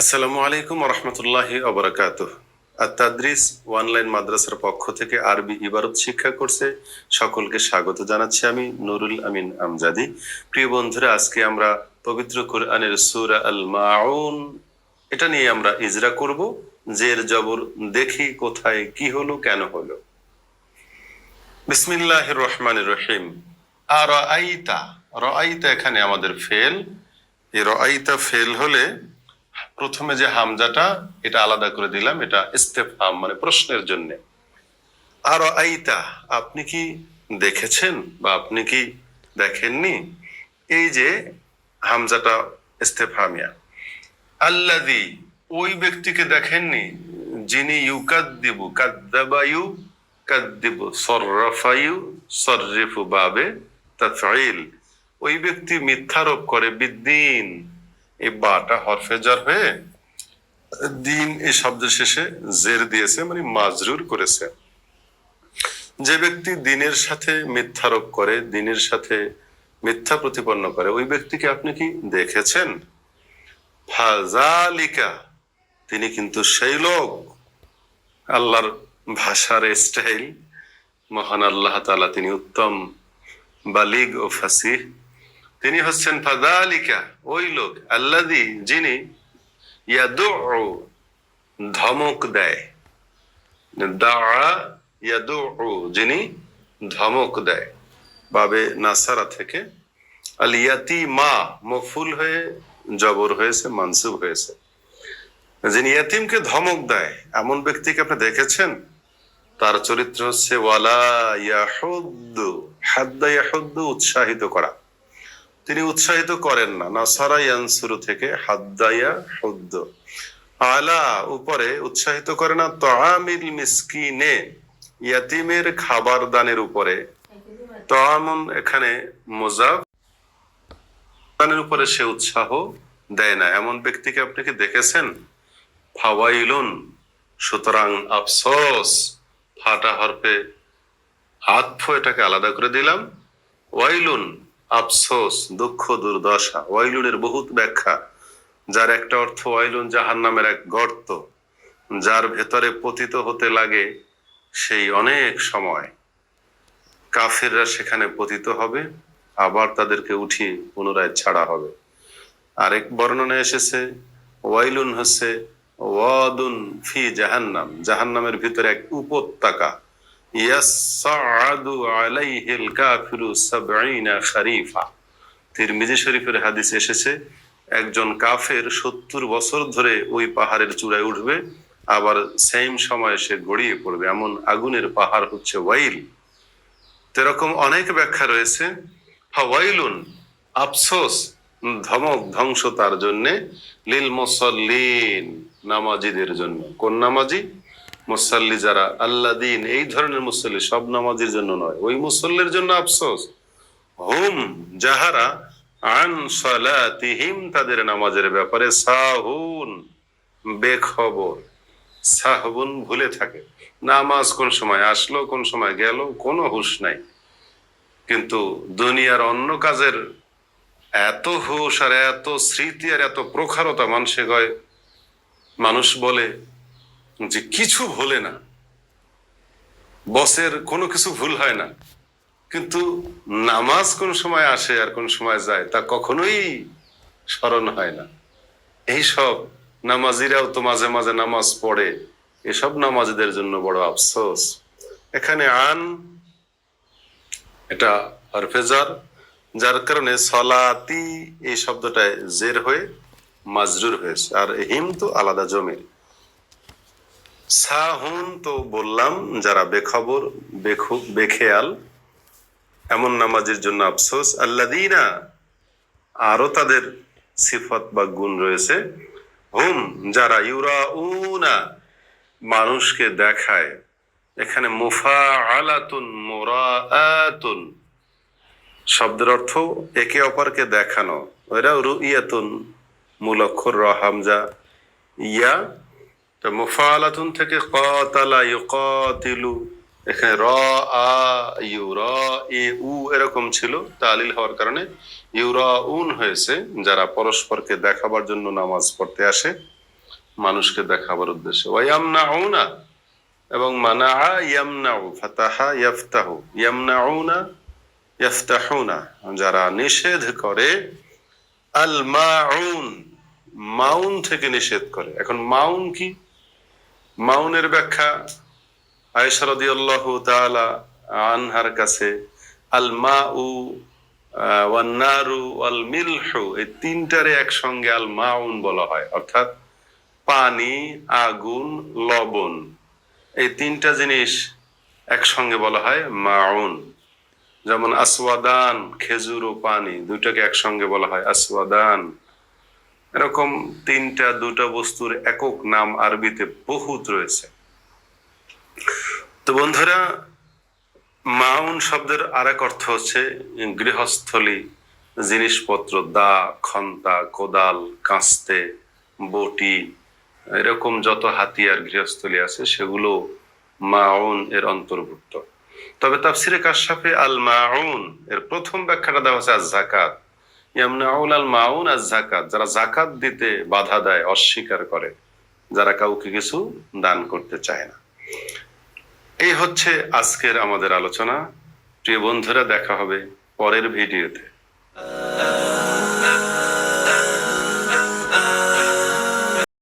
আসসালামু আলাইকুম রহমতুল্লাহি ওয়া আত-তাদরিস অনলাইন মাদ্রাসার পক্ষ থেকে আরবি ইবারত শিক্ষা কোর্সে সকলকে স্বাগত জানাচ্ছি। আমি নুরুল আমিন আমজাদি। প্রিয় বন্ধুরা, আজকে আমরা পবিত্র কোরআনের সূরা আল মাউন এটা নিয়ে আমরা ইজরা করব। জের জবর দেখি কোথায় কি হলো, কেন হলো। বিসমিল্লাহির রহমানির রহিম। আরাআইতা, রাআইতা এখানে আমাদের ফেল। এই রাআইতা ফেল হলে প্রথমে যে হামজাটা এটা আলাদা করে দিলাম, এটা ইস্তেফহাম মানে প্রশ্নের জন্য। আর আইতা, আপনি কি দেখেছেন বা আপনি কি দেখেননি, এই যে হামজাটা ইস্তেফহামিয়া। আল্লাযী, ওই ব্যক্তিকে দেখেননি যিনি ইউকাদ্দিবু, কাদ্দাবা ইউকাদ্দিবু, সররাফা ইউসররিফু বাবে তাফঈল, ওই ব্যক্তি মিথ্যারোপ করে, বিদ্দিন, এই বাটা হরফে জার হয়ে দিন এই শব্দের শেষে জের দিয়েছে, মানে মাজরুর করেছে। যে ব্যক্তি দিনের সাথে মিথ্যারোপ করে, দিনের সাথে মিথ্যা প্রতিপন্ন করে, ওই ব্যক্তিকে আপনি কি দেখেছেন? ফাযালিকা, তিনি কিন্তু সেই লোক। আল্লাহর ভাষার স্টাইল, মহান আল্লাহ তাআলা তিনি উত্তম বালিগ ও ফাসিহ। তিনি হচ্ছেন ফাযালিকা, ওই লোক, আল্লাযী, যিনি ইয়াদু, ধমক দেয়, দাআ ইয়াদু, যিনি ধমক দেয়, বাবে নাসারা থেকে। আল ইয়াতিমা মফুল হয়ে জবর হয়েছে, মানসুব হয়েছে। যিনি ইয়াতিমকে ধমক দেয়, এমন ব্যক্তিকে আপনি দেখেছেন? তার চরিত্র হচ্ছে ওয়ালা ইয়াহুদ্দু, হাদ্দা ইয়াহুদ্দু, উৎসাহিত করা। তিনি উৎসাহিত করেন না। নাসারা ইয়ানসুরু থেকে হাদ্দা ইয়াহুদ্দু, আলা উপরে, উৎসাহিত করে না। তাআমিল মিসকিনে, ইয়াতিমের খাবার দানের উপরে। তাআমুন এখানে মুজাফ, দানের উপরে সে উৎসাহ দেয় না, এমন ব্যক্তিকে আপনি কি দেখেছেন? ফাওয়াইলুন, সুতরাং আফসোস, ফাটা হরফে আতফ, এটাকে আলাদা করে দিলাম। ওয়াইলুন, আফসোস, দুঃখ, দুর্দশা। ওয়াইলুনের বহুত ব্যাখ্যা, যার একটা অর্থ ওয়াইলুন জাহান্নামের এক গর্ত, যার ভেতরে পতিত হতে লাগে সেই অনেক সময়। কাফিররা সেখানে পতিত হবে, আবার তাদেরকে উঠিয়ে পুনরায় ছাড়া হবে। আরেক বর্ণনা এসেছে ওয়াইলুন হচ্ছে ওয়াদুন ফি জাহান্নাম, জাহান্নামের ভিতরে এক উপত্যকা। ইয়াসআদু আলাইহিল কাফিরু ৭০ খারিফা। তিরমিজি শরীফের হাদিস এসেছে, একজন কাফের ৭০ বছর ধরে ওই পাহাড়ের চূড়ায় উঠবে, আবার সেম সময় সে গড়িয়ে পড়বে। এমন আগুনের পাহাড় হচ্ছে ওয়াইল। এরকম অনেক ব্যাখ্যা রয়েছে। ফাওয়াইলুন, আফসোস, ধমক, ধ্বংস তার জন্যে। লিল মুসাল্লিন, নামাজিদের জন্য। কোন নামাজি? মুসাল্লি যারা, আল্লাযীন, এই ধরনের মুসাল্লি, সব নামাজির জন্য নয়, ওই মুসল্লির জন্য আফসোস। হুম, যাহারা আন সালাতিহিম, তাদের নামাজের ব্যাপারে, সাহুন, বেখবর। সাহবুন, ভুলে থাকে। নামাজ কোন সময় আসলো, কোন সময় গেল, কোনো হুঁশ নাই। কিন্তু দুনিয়ার অন্য কাজের এত হুঁশ আর এত স্মৃতি আর এত প্রখরতা, মানুষ বলে যে কিছু ভুলে না, বসের কোনো কিছু ভুল হয় না। কিন্তু নামাজ কোন সময় আসে আর কোন সময় যায় তা কখনোই স্মরণ হয় না। এইসব নামাজিরাও তো মাঝে মাঝে নামাজ পড়ে, এসব নামাজিদের জন্য বড় আফসোস। এখানে আন, এটা হরফে জার, যার কারণে সলাতি এই শব্দটায় জের হয়ে মাজরুর হয়েছে। আর হিম তো আলাদা জমির। সাহুন তো বললাম, যারা বেখবর, বেখেয়াল, এমন নামাজের জন্য আফসোস। আল্লাযীনা, আরো তাদের সিফত বা গুণ রয়েছে। হুম, যারা, ইউরাউনা, মানুষকে দেখায়। এখানে মুফাআলাতুন, মুরাআতুন শব্দের অর্থ একে অপরকে দেখানো। ওরা রুইয়াতুন, মূল অক্ষর র হামজা ইয়া। তো মুফাআলাতুন থেকে কাতালা ইউকাতিলু, এখানে র আ ইউ, র এ উ এরকম ছিল, তালিল হওয়ার কারণে ইউরাউন হয়েছে, যারা পরস্পরকে দেখাবার জন্য নামাজ পড়তে আসে। মানুষকে দেখাবার উদ্দেশ্যে। ওয়ায়ামনাউনা, এবং মানাআ ইয়ামনাউ, ফাতাহা ইয়াফতাহু, ইয়ামনাউনা ইয়াফতাহুনা, যারা নিষেধ করে, আল মাউন, মাউন থেকে নিষেধ করে। এখন মাউন কি? মাউনের ব্যাখ্যা আয়েশা রাদিয়াল্লাহু তাআলা আনহার কাছে আল মাউ ওয়ান নারু ওয়াল মিলহু, এই তিনটারে একসঙ্গে আল মাউন বলা হয়, অর্থাৎ পানি, আগুন, লবণ, এই তিনটা জিনিস একসঙ্গে বলা হয় মাউন। যেমন আসওয়াদান, খেজুর ও পানি, দুইটাকে একসঙ্গে বলা হয় আসওয়াদান। এরকম তিনটা দুটা বস্তুর একক নাম আরবিতে বহুত রয়েছে। তো বন্ধুরা, মাউন শব্দের আরেক অর্থ হচ্ছে গৃহস্থলী জিনিসপত্র, দা, খন্তা, কোদাল, কাস্তে, বটি, এরকম যত হাতিয়ার গৃহস্থলী আছে সেগুলো মাউন এর অন্তর্ভুক্ত। তবে তাফসিরে কাশফে আল মাউন এর প্রথম ব্যাখ্যাটা দেওয়া হচ্ছে আয-যাকাত। ইয়ামনাউন আল মাউন আয-যাকাত, যারা যাকাত দিতে বাধা দেয়, অস্বীকার করে, যারা কাউকে কিছু দান করতে চায় না। এই হচ্ছে আজকের আমাদের আলোচনা। প্রিয় বন্ধুরা, দেখা হবে পরের ভিডিওতে।